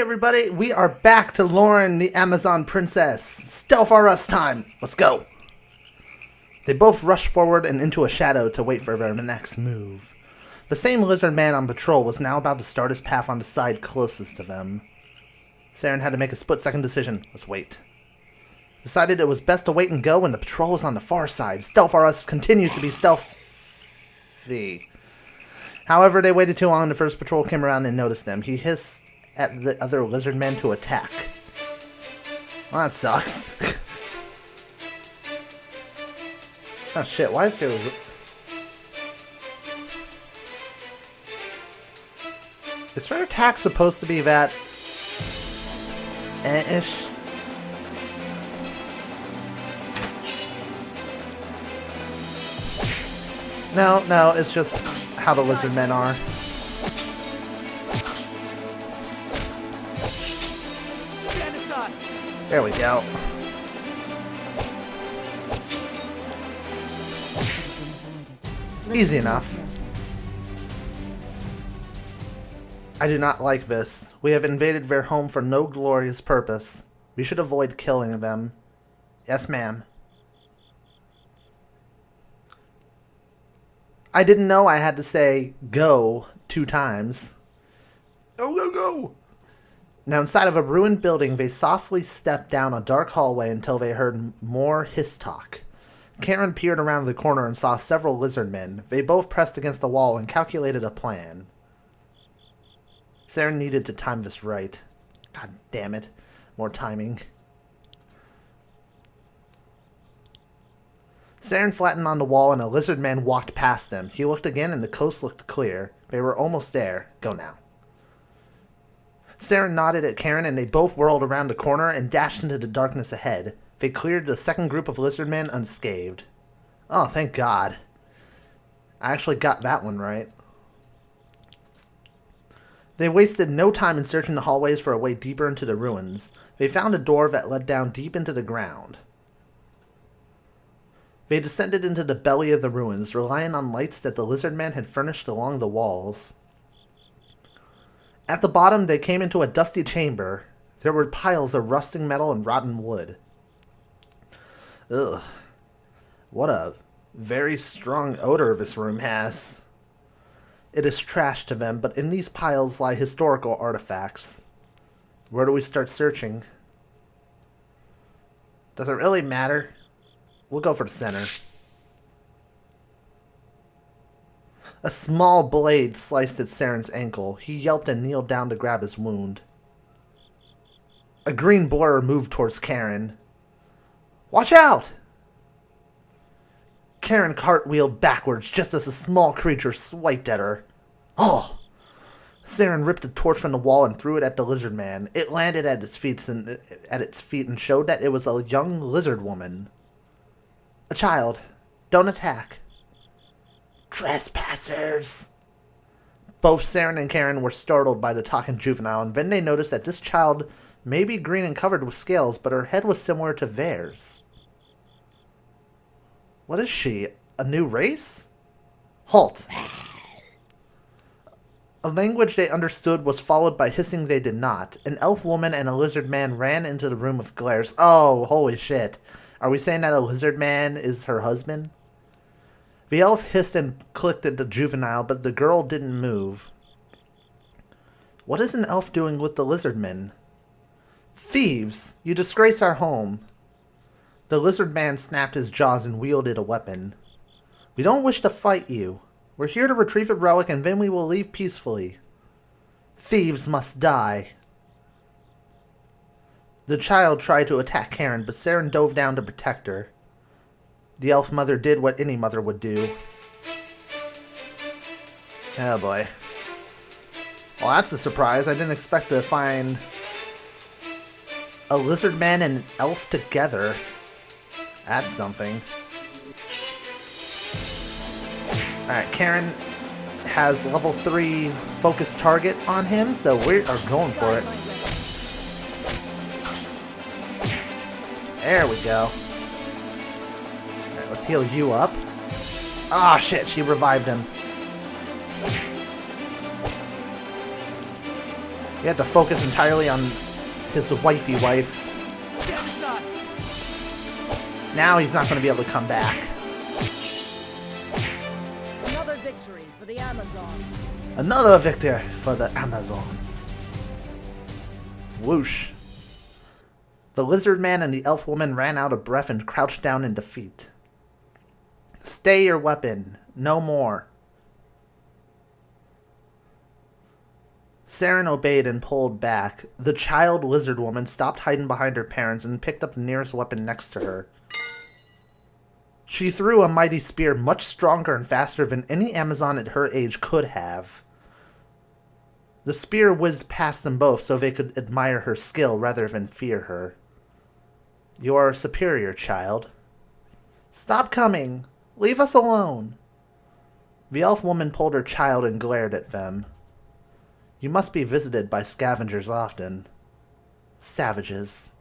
everybody, we are back to Loren, the Amazon princess. Stealth or us time. Let's go. They both rushed forward and into a shadow to wait for their next move. The same lizard man on patrol was now about to start his path on the side closest to them. Saren had to make a split-second decision. Let's wait. Decided it was best to wait and go when the patrol was on the far side. Stealth or us continues to be stealthy. However, they waited too long and the first patrol came around and noticed them. He hissed at the other lizard men to attack. Well, that sucks. Oh shit, why is there... Is her attack supposed to be that... ish? No, it's just how the lizard men are. There we go. Easy enough. I do not like this. We have invaded their home for no glorious purpose. We should avoid killing them. Yes, ma'am. I didn't know I had to say go 2 times. Go, go, go! Now, inside of a ruined building, they softly stepped down a dark hallway until they heard more hiss talk. Karen peered around the corner and saw several lizard men. They both pressed against the wall and calculated a plan. Saren needed to time this right. God damn it. More timing. Saren flattened on the wall and a lizard man walked past them. He looked again and the coast looked clear. They were almost there. Go now. Saren nodded at Karen and they both whirled around the corner and dashed into the darkness ahead. They cleared the second group of lizard men unscathed. Oh, thank God. I actually got that one right. They wasted no time in searching the hallways for a way deeper into the ruins. They found a door that led down deep into the ground. They descended into the belly of the ruins, relying on lights that the lizard man had furnished along the walls. At the bottom, they came into a dusty chamber. There were piles of rusting metal and rotten wood. Ugh. What a very strong odor this room has. It is trash to them, but in these piles lie historical artifacts. Where do we start searching? Does it really matter? We'll go for the center. A small blade sliced at Saren's ankle. He yelped and kneeled down to grab his wound. A green blur moved towards Karen. Watch out! Karen cartwheeled backwards just as a small creature swiped at her. Oh! Saren ripped a torch from the wall and threw it at the lizard man. It landed at its feet and showed that it was a young lizard woman. A child. Don't attack. Trespassers! Both Saren and Karen were startled by the talking juvenile, and then they noticed that this child may be green and covered with scales, but her head was similar to theirs. What is she? A new race? Halt! A language they understood was followed by hissing they did not. An elf woman and a lizard man ran into the room with glares. Oh, holy shit. Are we saying that a lizard man is her husband? The elf hissed and clicked at the juvenile, but the girl didn't move. What is an elf doing with the lizard men? Thieves! You disgrace our home. The lizard man snapped his jaws and wielded a weapon. We don't wish to fight you. We're here to retrieve a relic and then we will leave peacefully. Thieves must die. The child tried to attack Karen, but Saren dove down to protect her. The elf mother did what any mother would do. Oh boy. Well, that's a surprise. I didn't expect to find a lizard man and an elf together. That's something. Alright, Karen has level 3 focus target on him, so we are going for it. There we go. Alright, let's heal you up. Ah, shit, she revived him. He had to focus entirely on his wifey wife. Now he's not going to be able to come back. Another victory for the Amazons. Another victory for the Amazons. Whoosh. The lizard man and the elf woman ran out of breath and crouched down in defeat. Stay your weapon. No more. Saren obeyed and pulled back. The child lizard woman stopped hiding behind her parents and picked up the nearest weapon next to her. She threw a mighty spear much stronger and faster than any Amazon at her age could have. The spear whizzed past them both so they could admire her skill rather than fear her. You are superior, child. Stop coming! Leave us alone! The elf woman pulled her child and glared at them. You must be visited by scavengers often. Savages.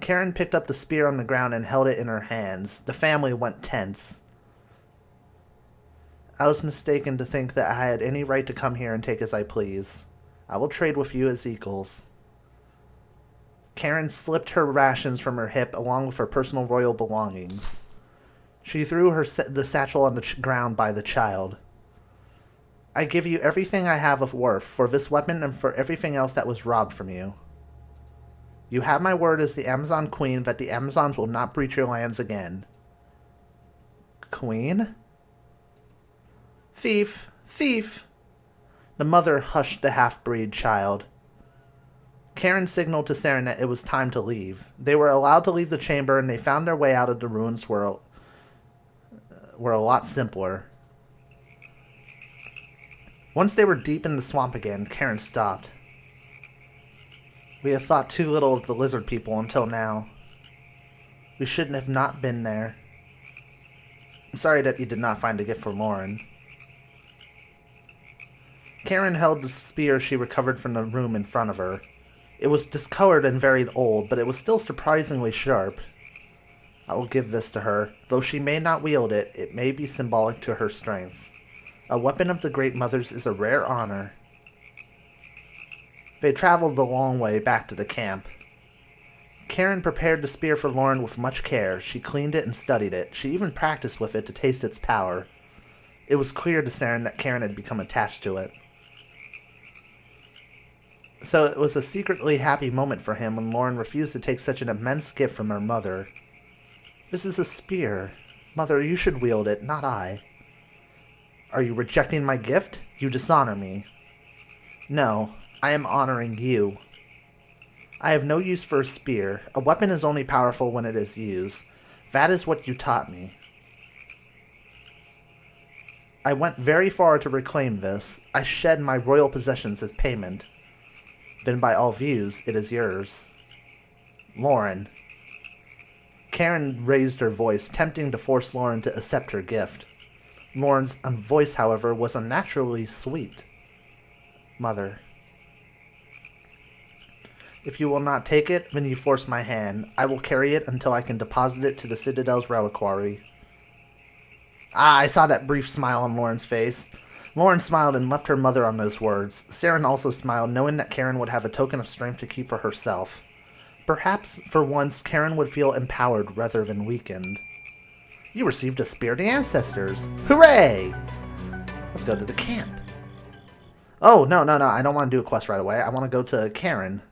Karen picked up the spear on the ground and held it in her hands. The family went tense. I was mistaken to think that I had any right to come here and take as I please. I will trade with you as equals. Karen slipped her rations from her hip along with her personal royal belongings. She threw the satchel on the ground by the child. I give you everything I have of worth for this weapon and for everything else that was robbed from you. You have my word as the Amazon Queen that the Amazons will not breach your lands again. Queen? Thief! Thief! The mother hushed the half-breed child. Karen signaled to Saren that it was time to leave. They were allowed to leave the chamber, and they found their way out of the ruins were a lot simpler. Once they were deep in the swamp again, Karen stopped. We have thought too little of the lizard people until now. We shouldn't have not been there. I'm sorry that you did not find a gift for Loren. Karen held the spear she recovered from the room in front of her. It was discolored and very old, but it was still surprisingly sharp. I will give this to her. Though she may not wield it, it may be symbolic to her strength. A weapon of the Great Mothers is a rare honor. They traveled the long way back to the camp. Karen prepared the spear for Loren with much care. She cleaned it and studied it. She even practiced with it to taste its power. It was clear to Saren that Karen had become attached to it. So it was a secretly happy moment for him when Loren refused to take such an immense gift from her mother. This is a spear. Mother, you should wield it, not I. Are you rejecting my gift? You dishonor me. No, I am honoring you. I have no use for a spear. A weapon is only powerful when it is used. That is what you taught me. I went very far to reclaim this. I shed my royal possessions as payment. Then by all views, it is yours. Loren. Karen raised her voice, tempting to force Loren to accept her gift. Loren's voice, however, was unnaturally sweet. Mother. If you will not take it, then you force my hand. I will carry it until I can deposit it to the Citadel's reliquary. Ah, I saw that brief smile on Loren's face. Loren smiled and left her mother on those words. Saren also smiled, knowing that Karen would have a token of strength to keep for herself. Perhaps, for once, Karen would feel empowered rather than weakened. You received a spear of the ancestors. Hooray! Let's go to the camp. Oh, no. I don't want to do a quest right away. I want to go to Karen.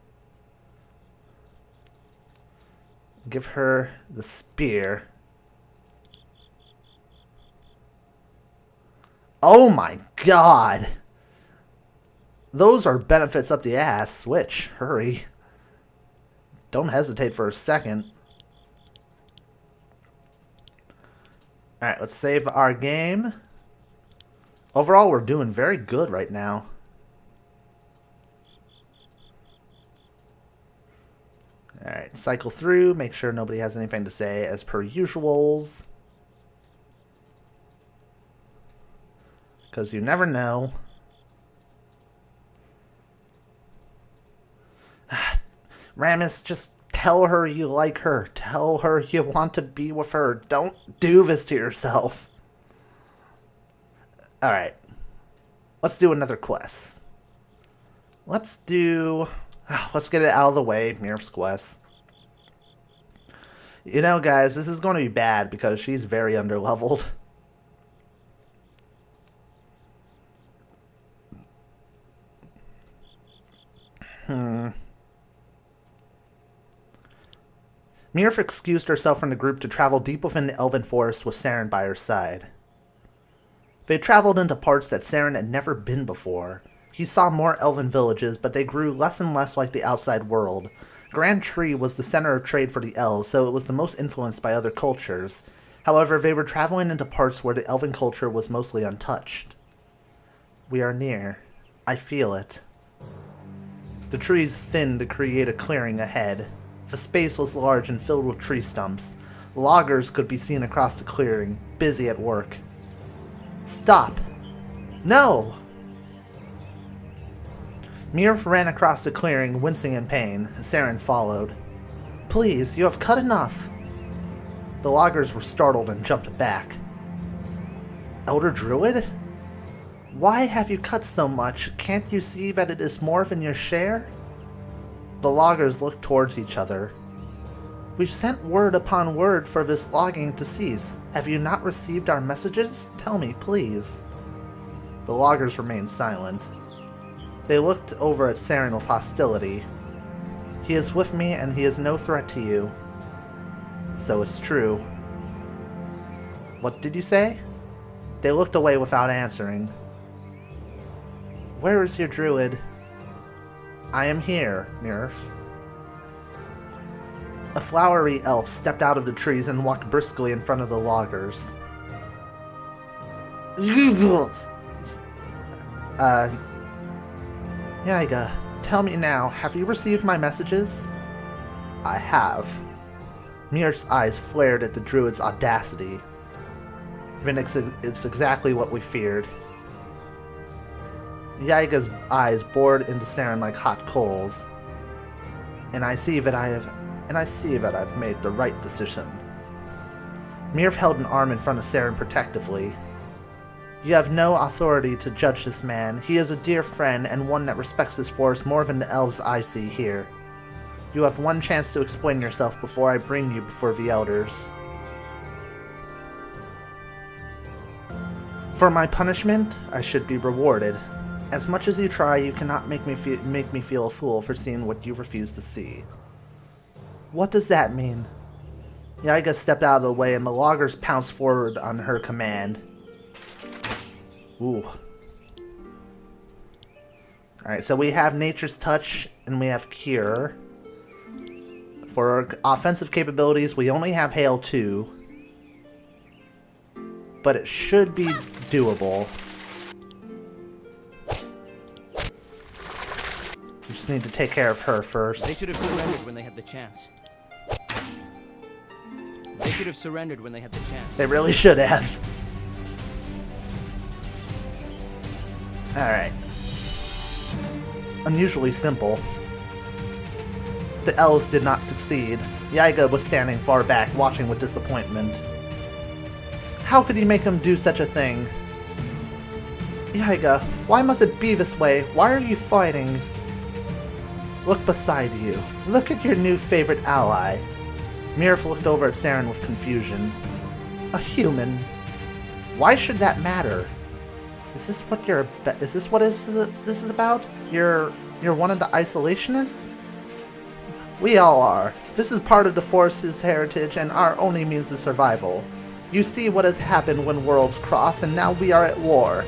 Give her the spear. Oh my god! Those are benefits up the ass. Switch. Hurry. Don't hesitate for a second. Alright, let's save our game. Overall, we're doing very good right now. Alright, cycle through, make sure nobody has anything to say as per usuals. Because you never know. Ramus, just tell her you like her. Tell her you want to be with her. Don't do this to yourself. Alright. Let's do another quest. Let's do... let's get it out of the way, Mirf's quest. You know, guys, this is going to be bad because she's very underleveled. Mirf excused herself from the group to travel deep within the elven forest with Saren by her side. They traveled into parts that Saren had never been before. He saw more elven villages, but they grew less and less like the outside world. Grand Tree was the center of trade for the elves, so it was the most influenced by other cultures. However, they were traveling into parts where the elven culture was mostly untouched. We are near. I feel it. The trees thinned to create a clearing ahead. The space was large and filled with tree stumps. Loggers could be seen across the clearing, busy at work. Stop! No! Mirf ran across the clearing, wincing in pain. Saren followed. Please, you have cut enough! The loggers were startled and jumped back. Elder Druid? Why have you cut so much? Can't you see that it is more than your share? The loggers looked towards each other. We've sent word upon word for this logging to cease. Have you not received our messages? Tell me, please. The loggers remained silent. They looked over at Saren with hostility. He is with me and he is no threat to you. So it's true. What did you say? They looked away without answering. Where is your druid? I am here, Mirf. A flowery elf stepped out of the trees and walked briskly in front of the loggers. Yiga, tell me now, have you received my messages? I have. Mirf's eyes flared at the druid's audacity. Then it's exactly what we feared. Yiga's eyes bored into Saren like hot coals. And I see that I've made the right decision. Mirf held an arm in front of Saren protectively. You have no authority to judge this man. He is a dear friend and one that respects his force more than the elves I see here. You have one chance to explain yourself before I bring you before the elders. For my punishment, I should be rewarded. As much as you try, you cannot make me feel a fool for seeing what you refuse to see. What does that mean? Yiga stepped out of the way and the loggers pounced forward on her command. Ooh. Alright, so we have Nature's Touch and we have Cure. For offensive capabilities, we only have Hail 2. But it should be doable. We just need to take care of her first. They should have surrendered when they had the chance. They should have surrendered when they had the chance. They really should have. Alright. Unusually simple. The elves did not succeed. Yiga was standing far back, watching with disappointment. How could you make him do such a thing? Yiga, why must it be this way? Why are you fighting? Look beside you. Look at your new favorite ally. Mirf looked over at Saren with confusion. A human. Why should that matter? Is this what this is about? You're one of the isolationists? We all are. This is part of the Forest's heritage and our only means of survival. You see what has happened when worlds cross, and now we are at war.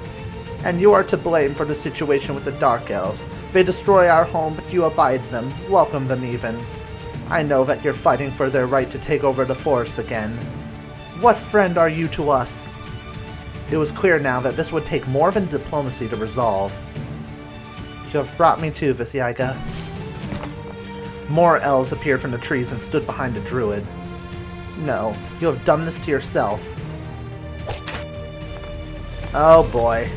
And you are to blame for the situation with the Dark Elves. They destroy our home, but you abide them, welcome them even. I know that you're fighting for their right to take over the forest again. What friend are you to us? It was clear now that this would take more than diplomacy to resolve. You have brought me to this, Yiga. More elves appeared from the trees and stood behind the druid. No, you have done this to yourself. Oh boy.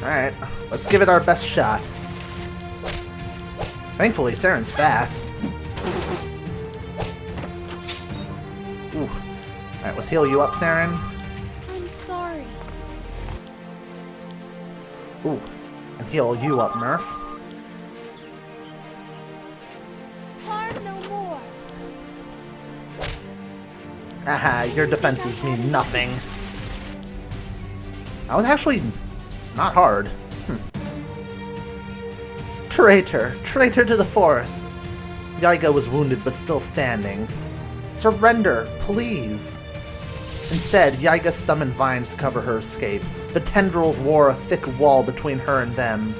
Alright, let's give it our best shot. Thankfully, Saren's fast. Ooh. Alright, let's heal you up, Saren. I'm sorry. Ooh, and heal you up, Murph. Harm no more. Aha, your defenses mean nothing. That was actually not hard. Traitor! Traitor to the forest! Yiga was wounded but still standing. Surrender, please! Instead, Yiga summoned vines to cover her escape. The tendrils wore a thick wall between her and them.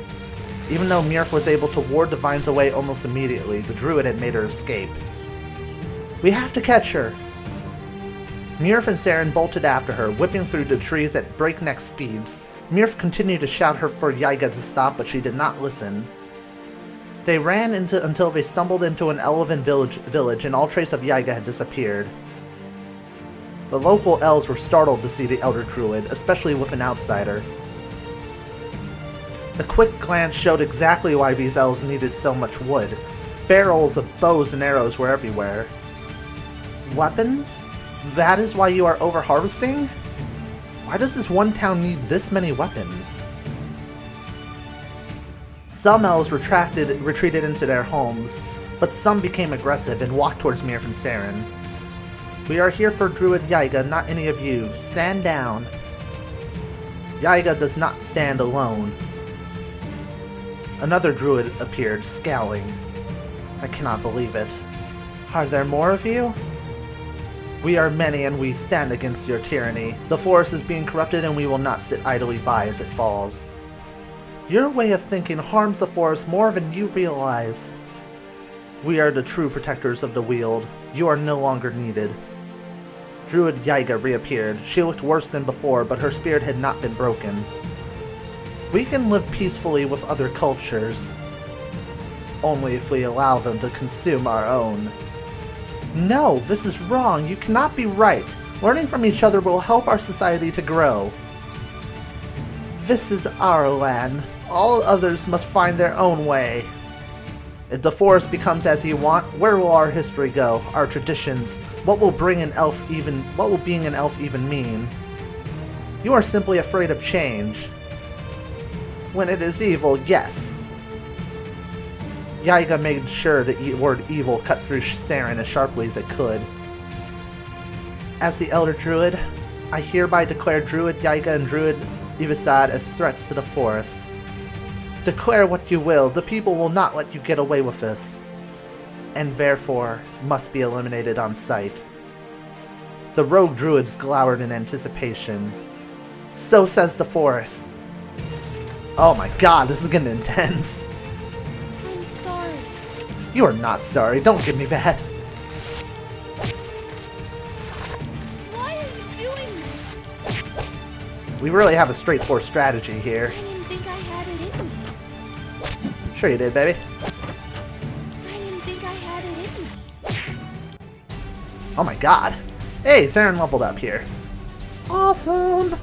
Even though Murph was able to ward the vines away almost immediately, the druid had made her escape. We have to catch her! Murph and Saren bolted after her, whipping through the trees at breakneck speeds. Murph continued to shout her for Yiga to stop, but she did not listen. They ran until they stumbled into an elven village and all trace of Yiga had disappeared. The local elves were startled to see the Elder Druid, especially with an outsider. A quick glance showed exactly why these elves needed so much wood. Barrels of bows and arrows were everywhere. Weapons? That is why you are over-harvesting? Why does this one town need this many weapons? Some elves retreated into their homes, but some became aggressive and walked towards Murph and Saren. We are here for Druid Yiga, not any of you. Stand down. Yiga does not stand alone. Another druid appeared, scowling. I cannot believe it. Are there more of you? We are many and we stand against your tyranny. The forest is being corrupted and we will not sit idly by as it falls. Your way of thinking harms the forest more than you realize. We are the true protectors of the Weald. You are no longer needed. Druid Yiga reappeared. She looked worse than before, but her spirit had not been broken. We can live peacefully with other cultures. Only if we allow them to consume our own. No, this is wrong. You cannot be right. Learning from each other will help our society to grow. This is our land. All others must find their own way. If the forest becomes as you want, where will our history go? Our traditions? What will being an elf even mean? You are simply afraid of change. When it is evil, yes. Yiga made sure the word evil cut through Saren as sharply as it could. As the Elder Druid, I hereby declare Druid Yiga and Druid Ivisad as threats to the forest. Declare what you will, the people will not let you get away with this, and therefore must be eliminated on sight. The rogue druids glowered in anticipation. So says the forest. Oh my god, this is getting intense. I'm sorry. You are not sorry, don't give me that. Why are you doing this? We really have a straightforward strategy here. I didn't think I had it in me. Sure you did, baby. I didn't think I had it in me. Oh my god. Hey, Saren leveled up here. Awesome!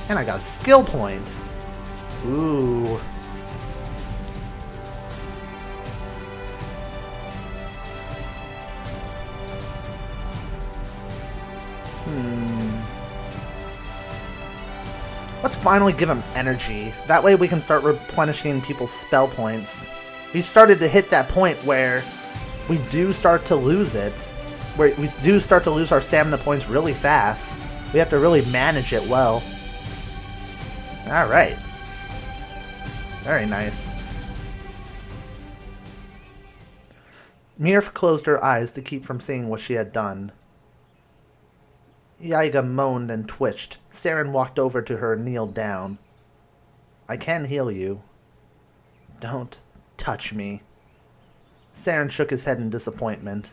And I got a skill point. Ooh. Let's finally give him energy. That way we can start replenishing people's spell points. We've started to hit that point where we do start to lose it. Where we do start to lose our stamina points really fast. We have to really manage it well. Alright. Very nice. Murph closed her eyes to keep from seeing what she had done. Yiga moaned and twitched. Saren walked over to her and kneeled down. I can heal you. Don't touch me. Saren shook his head in disappointment.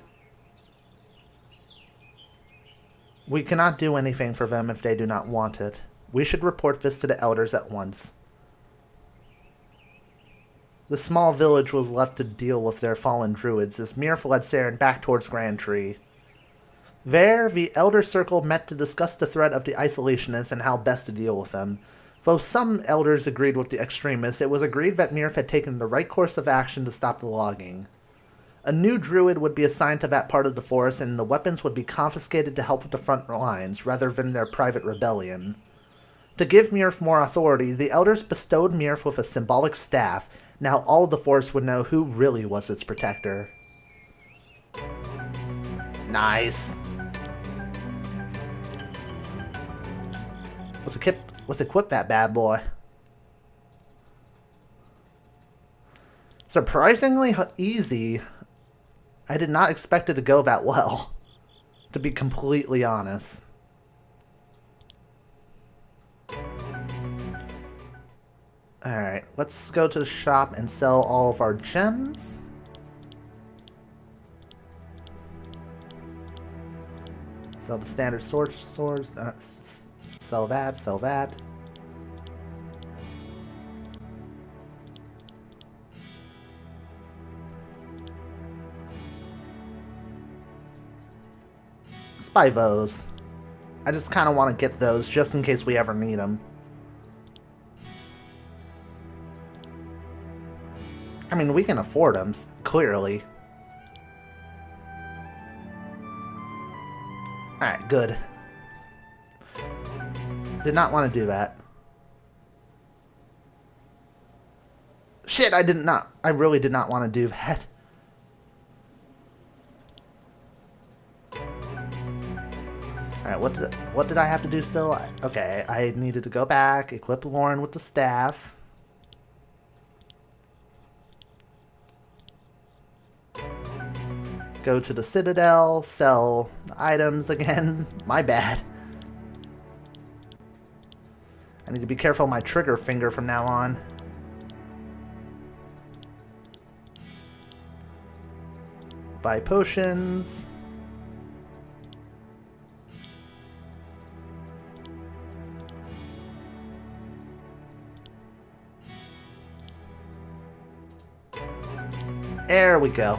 We cannot do anything for them if they do not want it. We should report this to the elders at once. The small village was left to deal with their fallen druids as Murph led Saren back towards Grand Tree. There, the Elder Circle met to discuss the threat of the isolationists and how best to deal with them. Though some elders agreed with the extremists, it was agreed that Murph had taken the right course of action to stop the logging. A new druid would be assigned to that part of the forest, and the weapons would be confiscated to help with the front lines, rather than their private rebellion. To give Mirf more authority, the elders bestowed Mirf with a symbolic staff. Now all of the forest would know who really was its protector. Nice. Let's equip that bad boy. Surprisingly easy. I did not expect it to go that well, to be completely honest. Alright, let's go to the shop and sell all of our gems. Sell the standard swords. Sell that, sell that. Let's buy those. I just kind of want to get those just in case we ever need them. I mean, we can afford them, clearly. Alright, good. Did not want to do that. Shit, I really did not want to do that. Alright, what did I have to do still? Okay, I needed to go back, equip Loren with the staff. Go to the Citadel, sell items again. My bad. I need to be careful of my trigger finger from now on. Buy potions. There we go.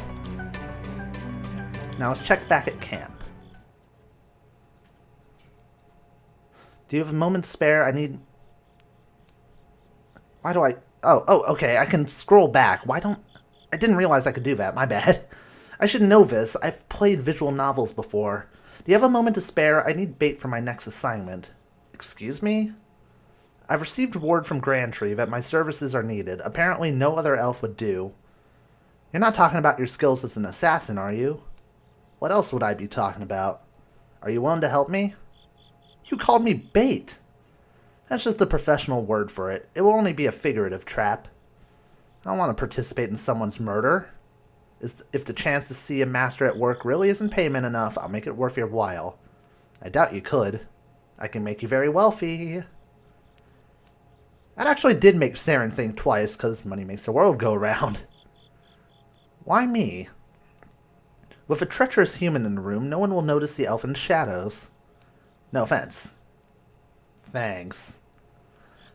Now let's check back at camp. Do you have a moment to spare? I need... Why do I... Oh, okay, I can scroll back. Why don't... I didn't realize I could do that. My bad. I should know this. I've played visual novels before. Do you have a moment to spare? I need bait for my next assignment. Excuse me? I've received word from Grandtree that my services are needed. Apparently no other elf would do. You're not talking about your skills as an assassin, are you? What else would I be talking about? Are you willing to help me? You called me bait. That's just a professional word for it. It will only be a figurative trap. I don't want to participate in someone's murder. If the chance to see a master at work really isn't payment enough, I'll make it worth your while. I doubt you could. I can make you very wealthy. That actually did make Saren think twice, because money makes the world go round. Why me? With a treacherous human in the room, no one will notice the elfin shadows. No offense. Thanks.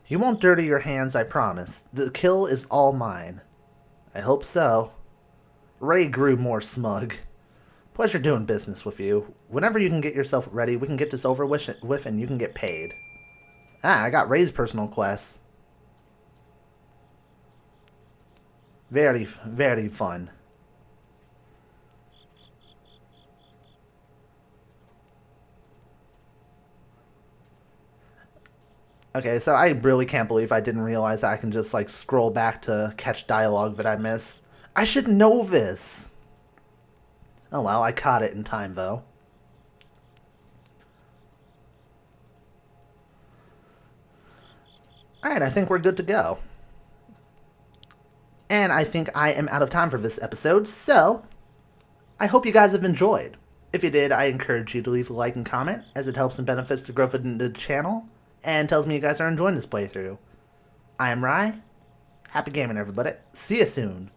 You won't dirty your hands, I promise. The kill is all mine. I hope so. Ray grew more smug. Pleasure doing business with you. Whenever you can get yourself ready, we can get this over with and you can get paid. Ah, I got Ray's personal quest. Very, very fun. Okay, so I really can't believe I didn't realize that I can just, like, scroll back to catch dialogue that I miss. I should know this! Oh well, I caught it in time, though. Alright, I think we're good to go. And I think I am out of time for this episode, so I hope you guys have enjoyed. If you did, I encourage you to leave a like and comment, as it helps and benefits the growth of the channel, and tells me you guys are enjoying this playthrough. I am Rye. Happy gaming, everybody. See you soon.